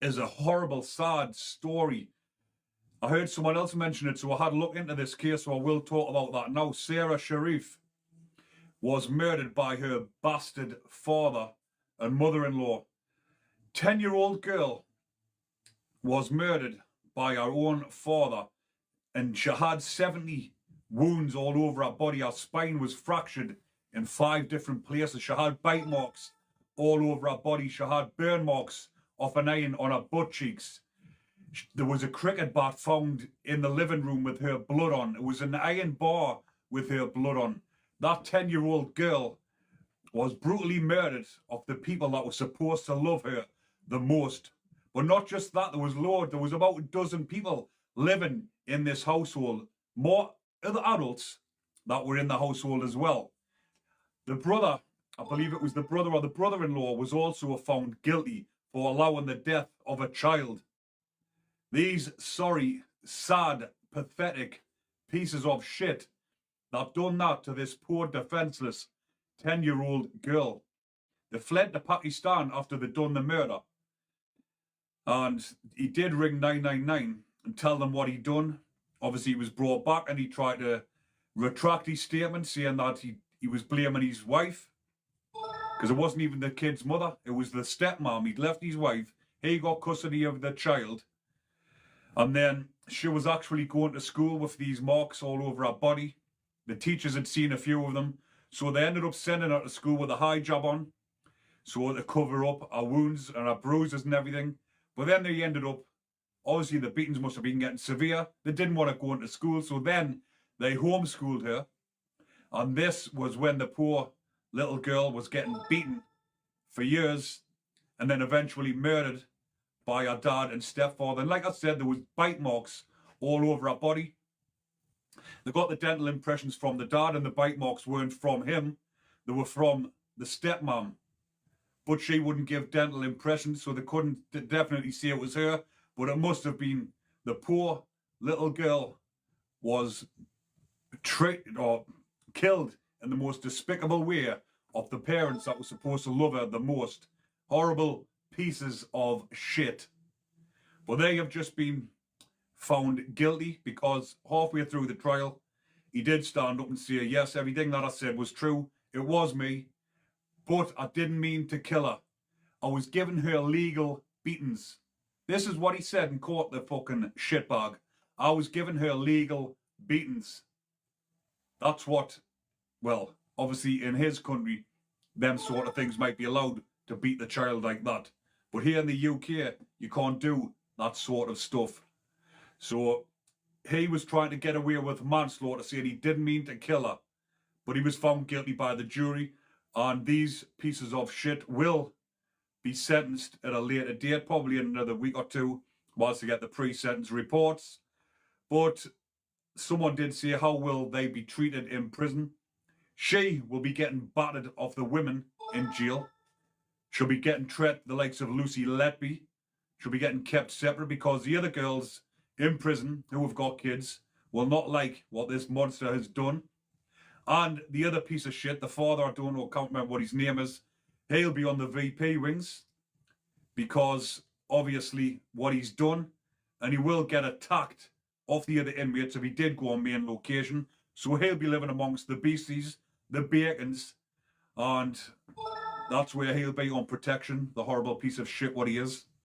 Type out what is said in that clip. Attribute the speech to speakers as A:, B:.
A: is a horrible, sad story. I heard someone else mention it, so I had a look into this case, so I will talk about that now. Sara Sharif was murdered by her bastard father and mother-in-law. 10-year-old girl was murdered by her own father, and she had 70 wounds all over her body. Her spine was fractured in 5 different places. She had bite marks all over her body. She had burn marks of an iron on her butt cheeks. There was a cricket bat found in the living room with her blood on. It was an iron bar with her blood on. That 10-year-old girl was brutally murdered of the people that were supposed to love her the most. But not just that, there was about a dozen people living in this household, more other adults that were in the household as well. The brother, I believe it was the brother or the brother-in-law, was also found guilty for allowing the death of a child. These sorry, sad, pathetic pieces of shit that done that to this poor, defenseless 10-year-old girl. They fled to Pakistan after they'd done the murder. And he did ring 999 and tell them what he'd done. Obviously, he was brought back and he tried to retract his statement, saying that he was blaming his wife. Because it wasn't even the kid's mother, it was the stepmom. He'd left his wife, he got custody of the child. And then she was actually going to school with these marks all over her body. The teachers had seen a few of them. So they ended up sending her to school with a hijab on, so to cover up her wounds and her bruises and everything. But then they ended up, obviously the beatings must have been getting severe. They didn't want to go into school, so then they homeschooled her. And this was when the poor little girl was getting beaten for years and then eventually murdered by her dad and stepfather. And like I said, there was bite marks all over her body. They got the dental impressions from the dad, and the bite marks weren't from him. They were from the stepmom. But she wouldn't give dental impressions, so they couldn't definitely say it was her. But it must have been the poor little girl was treated or killed in the most despicable way of the parents that were supposed to love her the most. Horrible pieces of shit. But they have just been found guilty because halfway through the trial, he did stand up and say, yes, everything that I said was true. It was me, but I didn't mean to kill her. I was giving her legal beatings. This is what he said in court, the fucking shitbag. I was giving her legal beatings. That's what, well, obviously in his country, them sort of things might be allowed to beat the child like that. But here in the UK, you can't do that sort of stuff. So he was trying to get away with manslaughter, saying he didn't mean to kill her. But he was found guilty by the jury. And these pieces of shit will be sentenced at a later date, probably in another week or two, whilst they get the pre-sentence reports. But someone did say, how will they be treated in prison? She will be getting battered off the women in jail. She'll be getting treated the likes of Lucy Letby. She'll be getting kept separate because the other girls in prison who have got kids will not like what this monster has done. And the other piece of shit, the father, I don't know, can't remember what his name is, he'll be on the VP wings because obviously what he's done, and he will get attacked off the other inmates if he did go on main location. So he'll be living amongst the beasties, the bacons, and that's where he'll be on protection, the horrible piece of shit what he is.